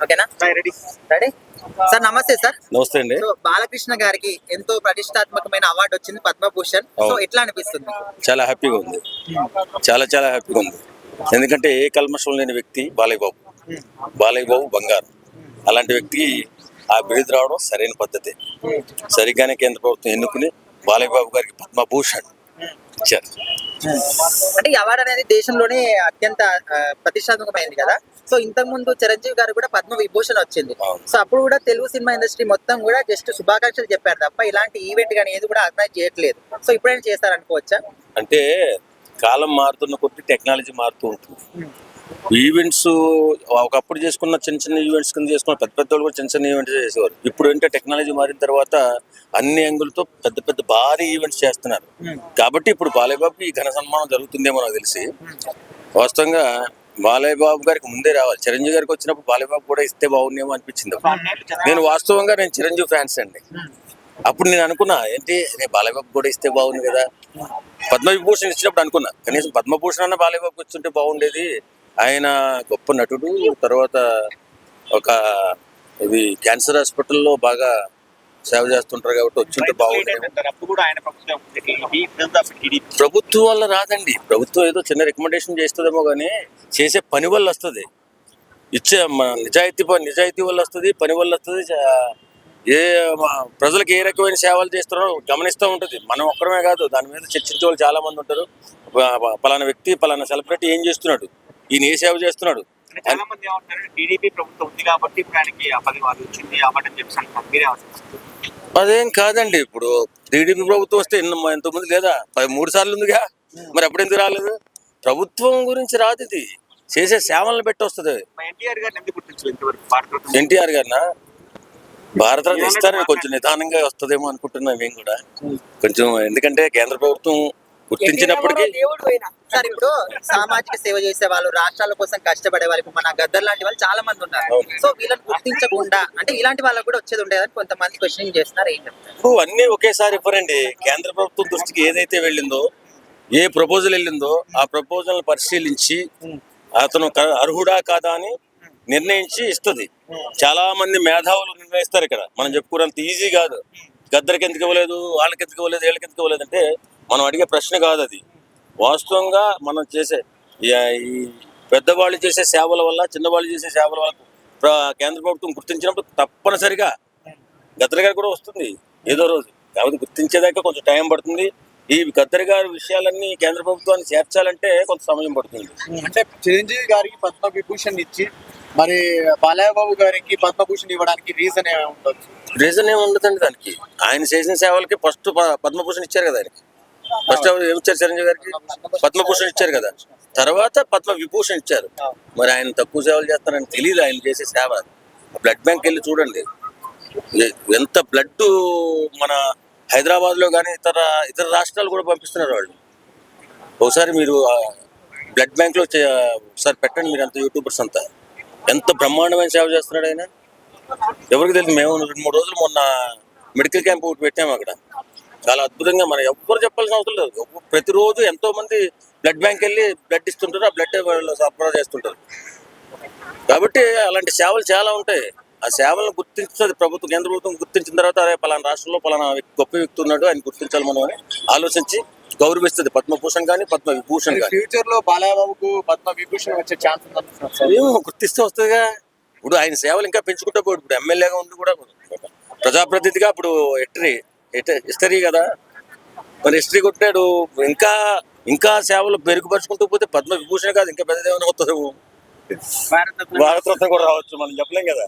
ఓకేనా? Ready ready sir. నమస్తే sir. నమస్తే అండి. సో బాలకృష్ణ గారికి ఎంతో ప్రతిష్టాత్మకమైన అవార్డు వచ్చింది, పద్మభూషణ్. సో ఎట్లా అనిపిస్తుంది మీకు? చాలా హ్యాపీగా ఉంది, చాలా చాలా హ్యాపీగా ఉంది. ఎందుకంటే ఏ కల్మషం లేని వ్యక్తి బాలయ్య బాబు. బాలయ్య బాబు బంగారం. అలాంటి వ్యక్తికి ఆ బిరుదు రావడం సరైన పద్ధతి. సరిగ్గానే కేంద్ర ప్రభుత్వం ఎన్నుకుని బాలయ్య బాబు గారికి పద్మభూషణ్ ఇచ్చారు. అంటే ఈ అవార్డు అనేది దేశంలోనే అత్యంత ప్రతిష్టాత్మకమైంది కదా. సో ఇంతకు ముందు చిరంజీవి గారు కూడా పద్మ విభూషణ్ వచ్చింది. సో అప్పుడు కూడా తెలుగు సినిమా ఇండస్ట్రీ మొత్తం కూడా జస్ట్ శుభాకాంక్షలు చెప్పారు తప్ప ఇలాంటి ఈవెంట్ కానీ ఏది కూడా ఆర్గనైజ్ చేయట్లేదు. సో ఇప్పుడైనా చేస్తారనుకోవచ్చా? అంటే కాలం మారుతున్న కొద్ది టెక్నాలజీ మారుతూ ఉంటుంది. ఈవెంట్స్ ఒకప్పుడు చేసుకున్న చిన్న చిన్న ఈవెంట్స్ కింద చేసుకున్న పెద్ద పెద్ద వాళ్ళు కూడా చిన్న చిన్న ఈవెంట్స్ చేసేవారు. ఇప్పుడు ఏంటంటే టెక్నాలజీ మారిన తర్వాత అన్ని యాంగులతో పెద్ద పెద్ద భారీ ఈవెంట్స్ చేస్తున్నారు. కాబట్టి ఇప్పుడు బాలయ్య బాబుకి ఈ ఘన సన్మానం జరుగుతుందేమో నాకు తెలిసి. వాస్తవంగా బాలయ్య బాబు గారికి ముందే రావాలి. చిరంజీవి గారికి వచ్చినప్పుడు బాలయ్య బాబు కూడా ఇస్తే బాగుండేమో అనిపించింది. నేను చిరంజీవి ఫ్యాన్స్ అండి. అప్పుడు నేను అనుకున్నా, ఏంటి నేను బాలయ్య బాబు కూడా ఇస్తే బాగుంది కదా. పద్మవిభూషణ్ ఇచ్చినప్పుడు అనుకున్నా, కనీసం పద్మభూషణ్ అన్న బాలయ్య బాబుకి వచ్చుంటే బాగుండేది. ఆయన గొప్ప నటుడు. తర్వాత ఒక ఇది క్యాన్సర్ హాస్పిటల్లో బాగా సేవ చేస్తుంటారు కాబట్టి వచ్చుంటే బాగుండేది. ప్రభుత్వం వల్ల రాదండి. ప్రభుత్వం ఏదో చిన్న రికమెండేషన్ చేస్తుందేమో కానీ చేసే పని వల్ల వస్తుంది. ఇచ్చే నిజాయితీ వల్ల వస్తుంది, పని వల్ల వస్తుంది. ప్రజలకు ఏ రకమైన సేవలు చేస్తున్నారో గమనిస్తూ ఉంటుంది. మనం ఒక్కరమే కాదు, దాని మీద చర్చించే వాళ్ళు చాలా మంది ఉంటారు. పలానా వ్యక్తి, పలానా సెలబ్రిటీ ఏం చేస్తున్నాడు, ఈయన ఏ సేవ చేస్తున్నాడు. చాలా మంది ఏమంటారు, టీడీపీ ప్రభుత్వం ఉంది కాబట్టి ఇప్పుడు ఆయనకి ఆ పదవి వచ్చింది అవ్వడం చెప్పి అంటారు. మీరే అదేం కాదండి. ఇప్పుడు టీడీపీ ప్రభుత్వం వస్తే ఎంతమంది లేదా, 13 సార్లు ఉందిగా, మరి అప్పుడు ఎందుకు రాలేదు? ప్రభుత్వం గురించి రాదు, ఇది చేసే సేవలను పెట్టి వస్తుంది. ఎన్టీఆర్ గారిని ఎందుకు గుర్తించలేదు ఇంతవరకు? ఎన్టీఆర్ గారినా భారతరత్న ఇస్తారని కొంచెం నిదానంగా వస్తుందేమో అనుకుంటున్నాం మేము కూడా కొంచెం. ఎందుకంటే కేంద్ర ప్రభుత్వం గుర్తించినప్పటికీ సార్ ఇప్పుడు సామాజిక సేవ చేసే వాళ్ళు, రాష్ట్రాల కోసం కష్టపడే వాళ్ళు, మన గద్దర్ లాంటి వాళ్ళు చాలా మంది ఉన్నారు. సో వీళ్ళని గుర్తించకుండా అంటే ఇలాంటి వాళ్ళకు కూడా వచ్చేది ఉండేదని కొంతమంది క్వశ్చనింగ్ చేస్తున్నారు. ఏంటి అన్నీ ఒకేసారి ఇవ్వరండి. కేంద్ర ప్రభుత్వం దృష్టికి ఏదైతే వెళ్ళిందో, ఏ ప్రపోజల్ వెళ్ళిందో ఆ ప్రపోజల్ పరిశీలించి అతను అర్హుడా కాదా అని నిర్ణయించి ఇస్తుంది. చాలా మంది మేధావులు నిర్ణయిస్తారు. ఇక్కడ మనం చెప్పుకున్నంత ఈజీ కాదు. గద్దరికి ఎందుకు ఇవ్వలేదు, వాళ్ళకి ఎందుకు ఇవ్వలేదు, వీళ్ళకి ఎందుకు ఇవ్వలేదు అంటే మనం అడిగే ప్రశ్న కాదు అది. వాస్తవంగా మనం చేసే ఈ పెద్దవాళ్ళు చేసే సేవల వల్ల, చిన్నవాళ్ళు చేసే సేవల వల్ల కేంద్ర ప్రభుత్వం గుర్తించినప్పుడు తప్పనిసరిగా గద్దర్ గారు కూడా వస్తుంది ఏదో రోజు. కాబట్టి గుర్తించేదాకా కొంచెం టైం పడుతుంది. ఈ గద్దర్ గారి విషయాలన్నీ కేంద్ర ప్రభుత్వాన్ని చేర్చాలంటే కొంత సమయం పడుతుంది. అంటే చిరంజీవి గారికి పద్మవిభూషణ్ ఇచ్చి మరి బాలయ్య బాబు గారికి పద్మభూషణ్ ఇవ్వడానికి రీజన్ ఏముండొచ్చు? రీజన్ ఏముండదండి దానికి. ఆయన చేసిన సేవలకి ఫస్ట్ పద్మభూషణ్ ఇచ్చారు కదా. ఆయనకి ఫస్ట్ ఏమిచ్చారు? చిరంజీవి గారికి పద్మభూషణ్ ఇచ్చారు కదా, తర్వాత పద్మవిభూషణ్ ఇచ్చారు. మరి ఆయన తక్కువ సేవలు చేస్తారని తెలియదు ఆయన చేసే సేవ. బ్లడ్ బ్యాంక్ వెళ్ళి చూడండి, ఎంత బ్లడ్ మన హైదరాబాద్ లో కానీ ఇతర రాష్ట్రాలు కూడా పంపిస్తున్నారు వాళ్ళు. ఒకసారి మీరు బ్లడ్ బ్యాంక్ లో ఒకసారి పెట్టండి, మీరు అంత యూట్యూబర్స్ అంతా ఎంత బ్రహ్మాండమైన సేవ చేస్తున్నాడు ఆయన. ఎవరికి తెలియదు. మేము 2-3 రోజులు మొన్న మెడికల్ క్యాంప్ ఒకటి పెట్టాము అక్కడ. చాలా అద్భుతంగా, మనం ఎవ్వరు చెప్పాల్సిన అవసరం లేదు. ప్రతిరోజు ఎంతో మంది బ్లడ్ బ్యాంక్ వెళ్ళి బ్లడ్ ఇస్తుంటారు, ఆ బ్లడ్ సరఫరా చేస్తుంటారు. కాబట్టి అలాంటి సేవలు చాలా ఉంటాయి. ఆ సేవలను గుర్తించుతుంది ప్రభుత్వం, కేంద్ర ప్రభుత్వం గుర్తించిన తర్వాత అదే పలానా రాష్ట్రంలో పలానా గొప్ప వ్యక్తి ఉన్నాడు, ఆయన గుర్తించాలి మనం అని ఆలోచించి గౌరవిస్తుంది. పద్మభూషణ్ కానీ పద్మవిభూషణ్ కానీ. ఫ్యూచర్ లో బాలయ్య బాబుకు పద్మవిభూషణ్ వచ్చే ఛాన్స్ ఏమో గుర్తిస్తే వస్తుందిగా. ఇప్పుడు ఆయన సేవలు ఇంకా పెంచుకుంటూ పోయి, ఇప్పుడు ఎమ్మెల్యేగా ఉండి కూడా ప్రజాప్రతినిధిగా ఇప్పుడు హిస్టరీ కదా, మరి హిస్టరీ కొట్టాడు. ఇంకా సేవలు మెరుగుపరుచుకుంటూ పోతే పద్మవిభూషణ్ కాదు ఇంకా పెద్దదేమైనా అవుతుందేమో. భారతరత్న కూడా రావచ్చు, మనం చెప్పలేం కదా.